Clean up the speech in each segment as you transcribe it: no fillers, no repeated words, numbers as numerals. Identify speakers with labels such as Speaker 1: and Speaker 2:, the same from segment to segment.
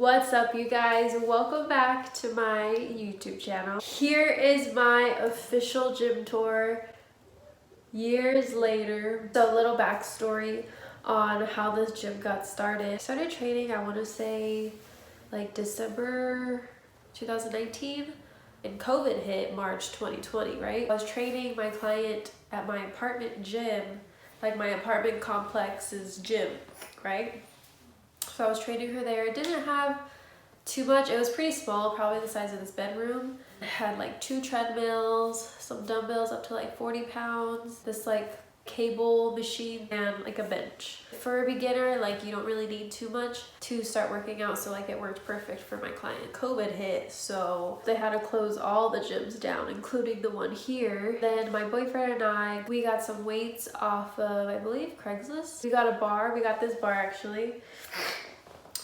Speaker 1: What's up, you guys? Welcome back to my YouTube channel. Here is my official gym tour years later. So a little backstory on how this gym got started. I started training, I want to say like December 2019, and COVID hit March 2020, right? I was training my client at my apartment gym, like my apartment complex's gym, right? So I was training her there. It didn't have too much. It was pretty small, probably the size of this bedroom. It had like 2 treadmills, some dumbbells up to like 40 pounds, this like cable machine, and like a bench. For a beginner, like you don't really need too much to start working out, so like it worked perfect for my client. COVID hit, so they had to close all the gyms down, including the one here. Then my boyfriend and I, we got some weights off of, I believe, Craigslist. We got a bar. We got this bar actually.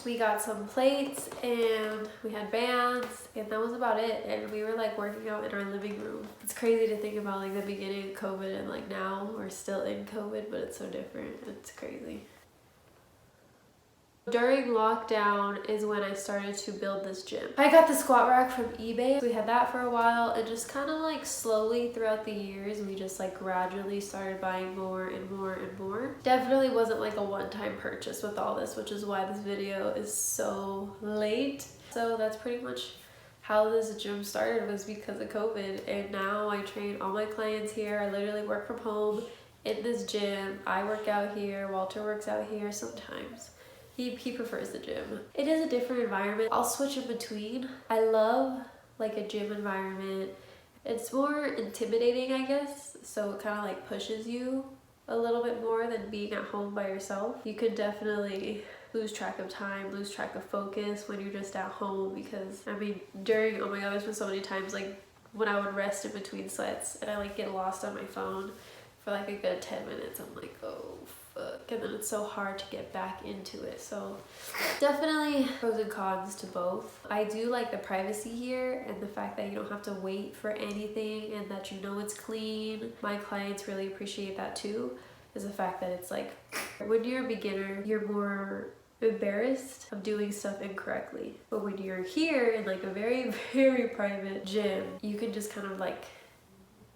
Speaker 1: We got some plates and we had bands, and that was about it. And we were like working out in our living room. It's crazy to think about like the beginning of COVID and like now we're still in COVID, but it's so different. It's crazy. During lockdown is when I started to build this gym. I got the squat rack from eBay. We had that for a while, and just kind of like slowly throughout the years, we just like gradually started buying more and more and more. Definitely wasn't like a one-time purchase with all this, which is why this video is so late. So that's pretty much how this gym started, was because of COVID. And now I train all my clients here. I literally work from home in this gym. I work out here. Walter works out here sometimes. He prefers the gym. It is a different environment. I'll switch in between. I love like a gym environment. It's more intimidating, I guess. So it kind of like pushes you a little bit more than being at home by yourself. You could definitely lose track of time, lose track of focus when you're just at home, because I mean, oh my god, there's been so many times like when I would rest in between sets and I like get lost on my phone for like a good 10 minutes. I'm like, oh fuck. And then it's so hard to get back into it. So definitely pros and cons to both. I do like the privacy here and the fact that you don't have to wait for anything and that you know it's clean. My clients really appreciate that too, is the fact that it's like when you're a beginner, you're more embarrassed of doing stuff incorrectly. But when you're here in like a very, very private gym, you can just kind of like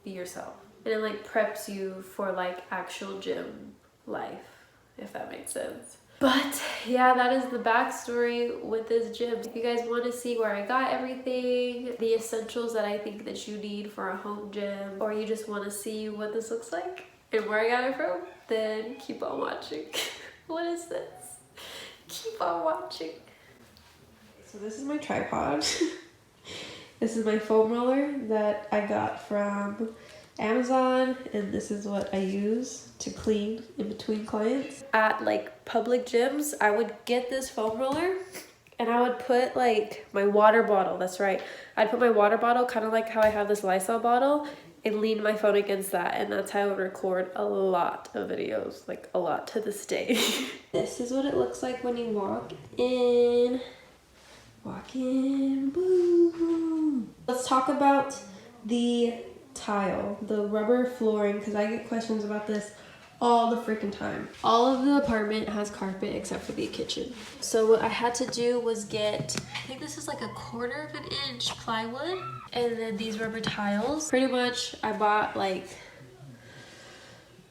Speaker 1: be yourself. And it like preps you for like actual gym life, if that makes sense. But yeah, that is the backstory with this gym. If you guys want to see where I got everything, the essentials that I think that you need for a home gym, or you just want to see what this looks like and where I got it from, then keep on watching. What is this? Keep on watching. So this is my tripod. This is my foam roller that I got from Amazon, and this is what I use to clean in between clients. At like public gyms, I would get this foam roller and I would put like my water bottle, that's right, I'd put my water bottle kind of like how I have this Lysol bottle, and lean my phone against that, and that's how I would record a lot of videos, like a lot to this day. This is what it looks like when you walk in. Walk in, boom. Let's talk about the tile, the rubber flooring, because I get questions about this all the freaking time. All of the apartment has carpet except for the kitchen. So what I had to do was get, I think this is like a 1/4 of an inch plywood, and then these rubber tiles. Pretty much I bought like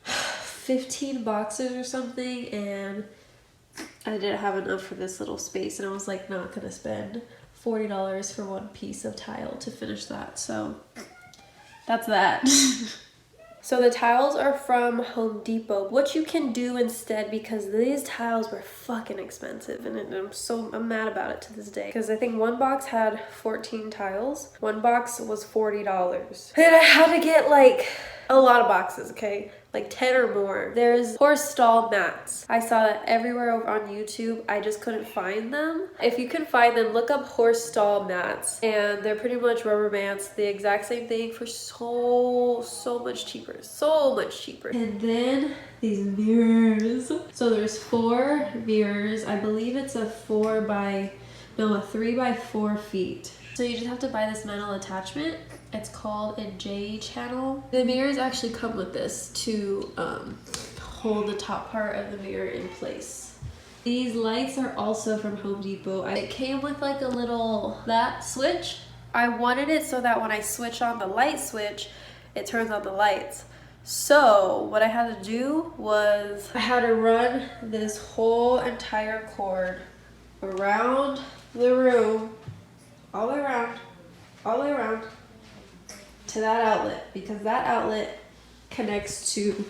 Speaker 1: 15 boxes or something, and I didn't have enough for this little space, and I was like not gonna spend $40 for one piece of tile to finish that. So that's that. So the tiles are from Home Depot. What you can do instead, because these tiles were fucking expensive, and I'm mad about it to this day, because I think one box had 14 tiles. One box was $40. And I had to get like a lot of boxes, okay? Like 10 or more. There's horse stall mats. I saw that everywhere over on YouTube. I just couldn't find them. If you can find them, look up horse stall mats, and they're pretty much rubber mats, the exact same thing for so much cheaper. So much cheaper. And then these mirrors. So there's 4 mirrors. I believe it's a 3 by 4 feet. So you just have to buy this metal attachment. It's called a J channel. The mirrors actually come with this to hold the top part of the mirror in place. These lights are also from Home Depot. It came with like a little that switch. I wanted it so that when I switch on the light switch, it turns on the lights. So what I had to do was I had to run this whole entire cord around the room, all the way around to that outlet, because that outlet connects to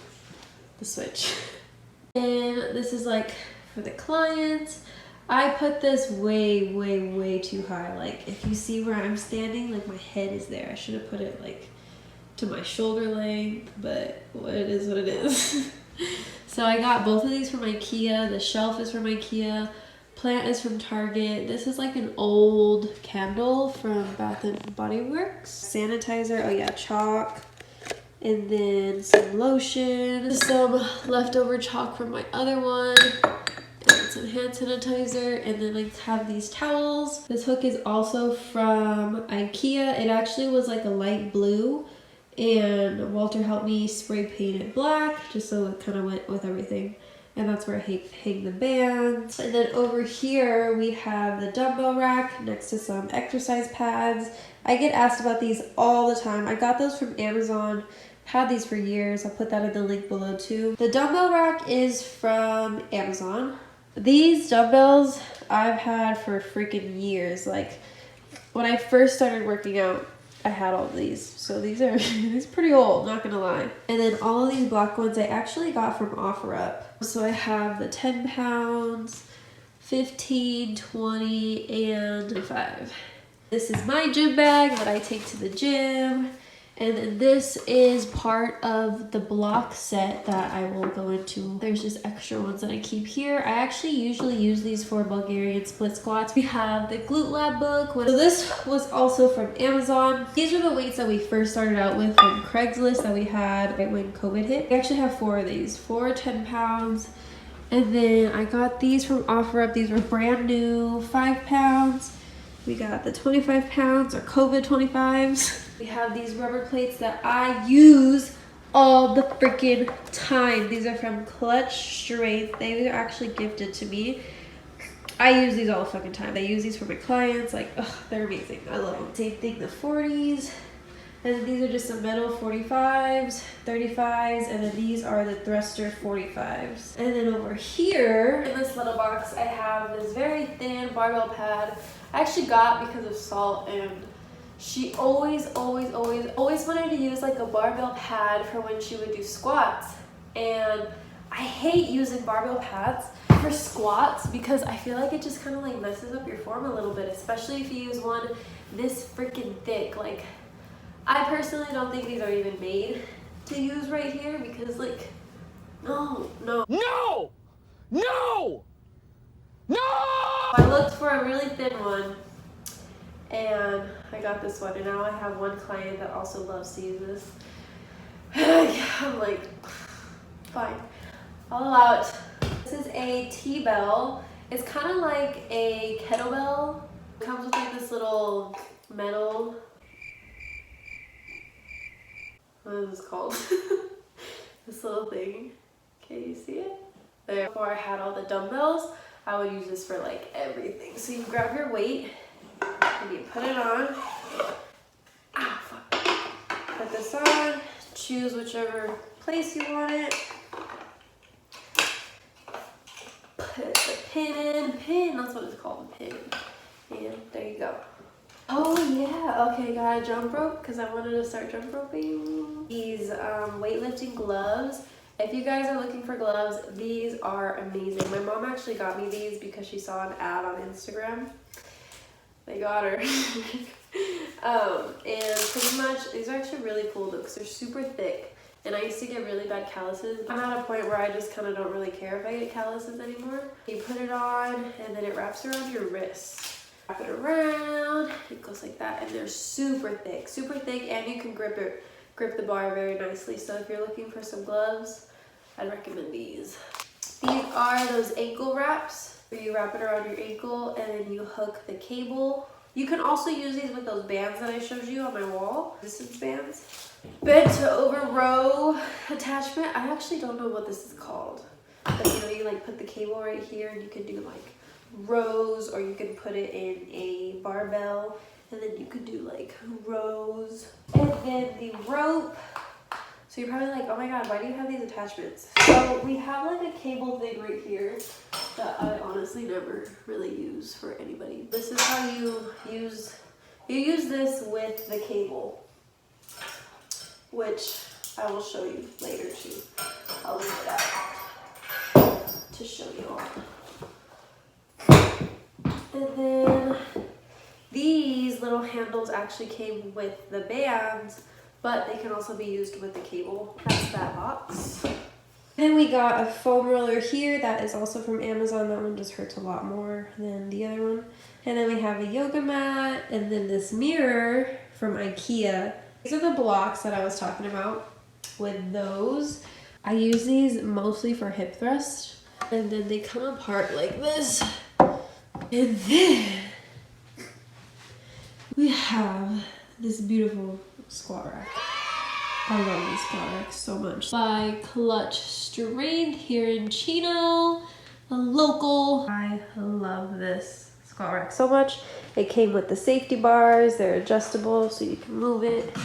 Speaker 1: the switch. And this is like for the clients. I put this way too high. Like if you see where I'm standing, like my head is there. I should have put it like to my shoulder length, but what it is what it is. So I got both of these from IKEA. The shelf is from IKEA. Plant is from Target. This is like an old candle from Bath and Body Works. Sanitizer, oh yeah, chalk. And then some lotion. Some leftover chalk from my other one. And some hand sanitizer. And then I have these towels. This hook is also from IKEA. It actually was like a light blue. And Walter helped me spray paint it black, just so it kind of went with everything. And that's where I hang the bands. And then over here we have the dumbbell rack next to some exercise pads. I get asked about these all the time. I got those from Amazon. Had these for years. I'll put that in the link below too. The dumbbell rack is from Amazon. These dumbbells I've had for freaking years. Like when I first started working out, I had all these. So these are pretty old, not gonna lie. And then all of these black ones I actually got from OfferUp. So I have the 10 pounds, 15, 20, and 5. This is my gym bag that I take to the gym. And then this is part of the block set that I will go into. There's just extra ones that I keep here. I actually usually use these for Bulgarian split squats. We have the Glute Lab book. So this was also from Amazon. These are the weights that we first started out with from Craigslist that we had right when COVID hit. We actually have 4 of these, 4 10 pounds. And then I got these from OfferUp. These were brand new, 5 pounds. We got the 25 pounds or COVID 25s. We have these rubber plates that I use all the freaking time. These are from Clutch Strength. They were actually gifted to me. I use these all the fucking time. I use these for my clients. Like, ugh, they're amazing. I love them. Same thing, the 40s. And then these are just some metal 45s, 35s, and then these are the thruster 45s. And then over here, in this little box, I have this very thin barbell pad. I actually got because of Salt, and she always wanted to use like a barbell pad for when she would do squats. And I hate using barbell pads for squats because I feel like it just kind of like messes up your form a little bit, especially if you use one this freaking thick. Like, I personally don't think these are even made to use right here because like, no. I looked for a really thin one and I got this one, and now I have one client that also loves to use this. I'm like, fine, I'll allow it. This is a T-bell. It's kind of like a kettlebell. It comes with like this little metal, what is this called? This little thing. Can you see it? There. Before I had all the dumbbells, I would use this for like everything. So you grab your weight and you put it on. Ah, fuck. Put this on. Choose whichever place you want it. Put the pin in. Pin, that's what it's called, pin. And there you go. Oh yeah, okay, got a jump rope because I wanted to start jump roping. These weightlifting gloves. If you guys are looking for gloves, these are amazing. My mom actually got me these because she saw an ad on Instagram. They got her. And pretty much, these are actually really cool though because they're super thick. And I used to get really bad calluses. I'm at a point where I just kind of don't really care if I get calluses anymore. You put it on and then it wraps around your wrist. Wrap it around, it goes like that, and they're super thick, and you can grip the bar very nicely. So if you're looking for some gloves, I'd recommend these. These are those ankle wraps where you wrap it around your ankle and then you hook the cable. You can also use these with those bands that I showed you on my wall, resistance bands. Bent over row attachment. I actually don't know what this is called. But you know, you like put the cable right here and you can do like rows, or you can put it in a barbell and then you could do like rows. And then the rope. So you're probably like, oh my god, why do you have these attachments? So we have like a cable thing right here that I honestly never really use for anybody. This is how you use this with the cable, which I will show you later too. I'll leave it out to show you all. And then these little handles actually came with the bands, but they can also be used with the cable. That's that box. Then we got a foam roller here that is also from Amazon. That one just hurts a lot more than the other one. And then we have a yoga mat, and then this mirror from IKEA. These are the blocks that I was talking about with those. I use these mostly for hip thrust, and then they come apart like this. And then we have this beautiful squat rack. I love these squat racks so much. By Clutch Strength here in Chino, a local. I love this squat rack so much. It came with the safety bars. They're adjustable, so you can move it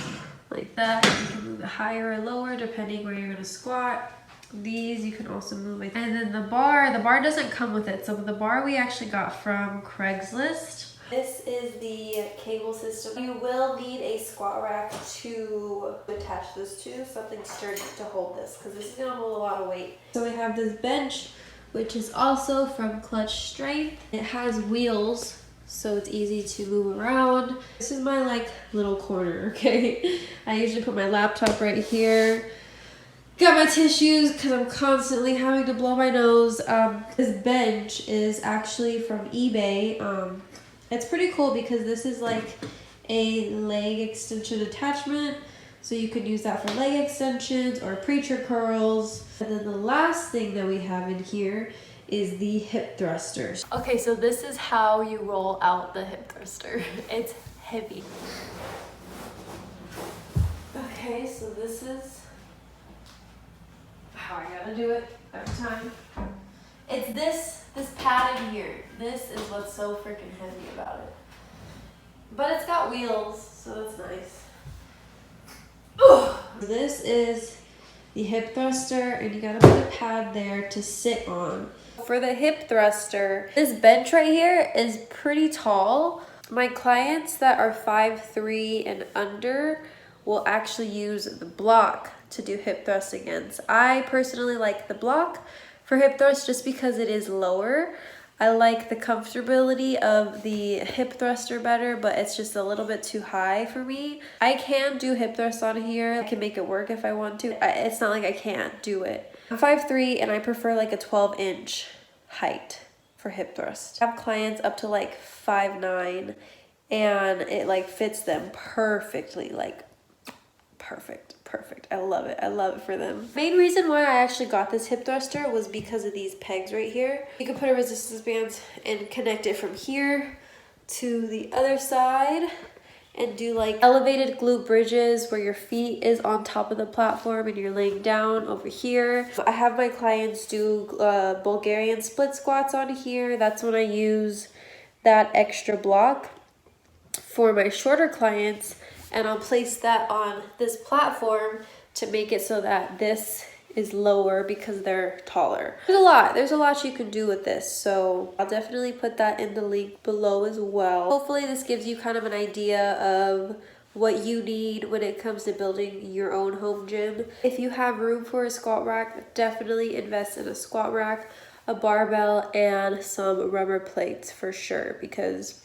Speaker 1: like that. You can move it higher or lower depending where you're gonna squat. These you can also move it. And then the bar doesn't come with it. So the bar we actually got from Craigslist. This is the cable system. You will need a squat rack to attach this to, something sturdy to hold this, because this is gonna hold a lot of weight. So we have this bench, which is also from Clutch Strength. It has wheels, so it's easy to move around. This is my like little corner, okay? I usually put my laptop right here. Got my tissues because I'm constantly having to blow my nose. This bench is actually from eBay. It's pretty cool because this is like a leg extension attachment. So you could use that for leg extensions or preacher curls. And then the last thing that we have in here is the hip thrusters. Okay, so this is how you roll out the hip thruster. It's heavy. Okay, so this is how I gotta do it every time. It's this pad in here. This is what's so freaking heavy about it. But it's got wheels, so that's nice. Ugh. This is the hip thruster, and you gotta put a pad there to sit on. For the hip thruster, this bench right here is pretty tall. My clients that are 5'3" and under will actually use the block to do hip thrust against. I personally like the block for hip thrust just because it is lower. I like the comfortability of the hip thruster better, but it's just a little bit too high for me. I can do hip thrust on here. I can make it work if I want to. It's not like I can't do it. I'm 5'3" and I prefer like a 12-inch height for hip thrust. I have clients up to like 5'9", and it like fits them perfectly, like perfect. I love it. I love it for them. Main reason why I actually got this hip thruster was because of these pegs right here. You can put a resistance band and connect it from here to the other side and do like elevated glute bridges where your feet is on top of the platform and you're laying down over here. I have my clients do Bulgarian split squats on here. That's when I use that extra block. For my shorter clients, and I'll place that on this platform to make it so that this is lower because they're taller. There's a lot you can do with this, so I'll definitely put that in the link below as well. Hopefully this gives you kind of an idea of what you need when it comes to building your own home gym. If you have room for a squat rack, definitely invest in a squat rack, a barbell, and some rubber plates for sure, because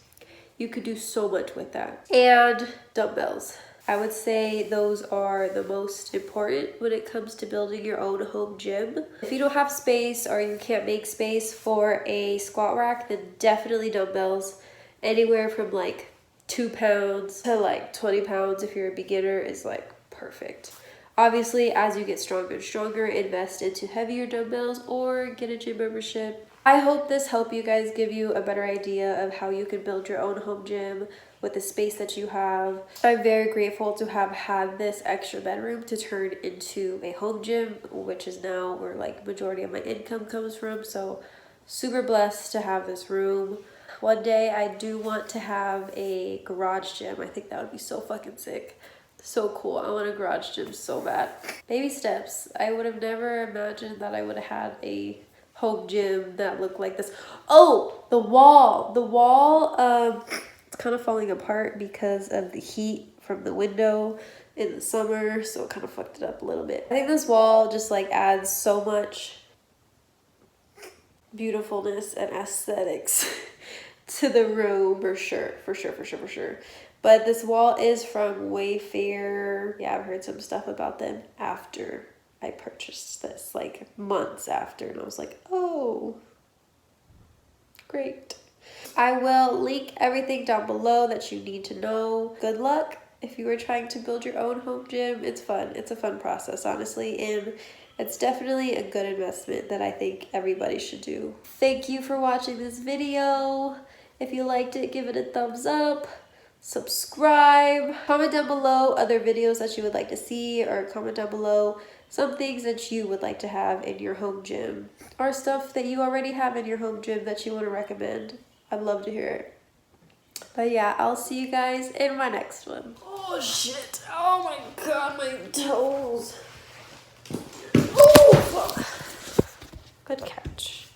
Speaker 1: you could do so much with that. And dumbbells. I would say those are the most important when it comes to building your own home gym. If you don't have space or you can't make space for a squat rack, then definitely dumbbells. Anywhere from like 2 pounds to like 20 pounds if you're a beginner is like perfect. Obviously, as you get stronger and stronger, invest into heavier dumbbells or get a gym membership. I hope this helped you guys, give you a better idea of how you can build your own home gym with the space that you have. I'm very grateful to have had this extra bedroom to turn into a home gym, which is now where like majority of my income comes from. So super blessed to have this room. One day I do want to have a garage gym. I think that would be so fucking sick. So cool. I want a garage gym so bad. Baby steps. I would have never imagined that I would have had a home gym that looked like this. Oh, the wall. The wall, it's kind of falling apart because of the heat from the window in the summer, so it kind of fucked it up a little bit. I think this wall just like adds so much beautifulness and aesthetics to the room for sure. But this wall is from Wayfair. Yeah, I've heard some stuff about them after I purchased this, like months after, and I was like, oh, great. I will link everything down below that you need to know. Good luck if you are trying to build your own home gym. It's fun. It's a fun process, honestly, and it's definitely a good investment that I think everybody should do. Thank you for watching this video. If you liked it, give it a thumbs up. Subscribe. Comment down below other videos that you would like to see, or comment down below some things that you would like to have in your home gym, or stuff that you already have in your home gym that you want to recommend. I'd love to hear it. But yeah, I'll see you guys in my next one. Oh shit. Oh my god, my toes. Oh, fuck. Good catch.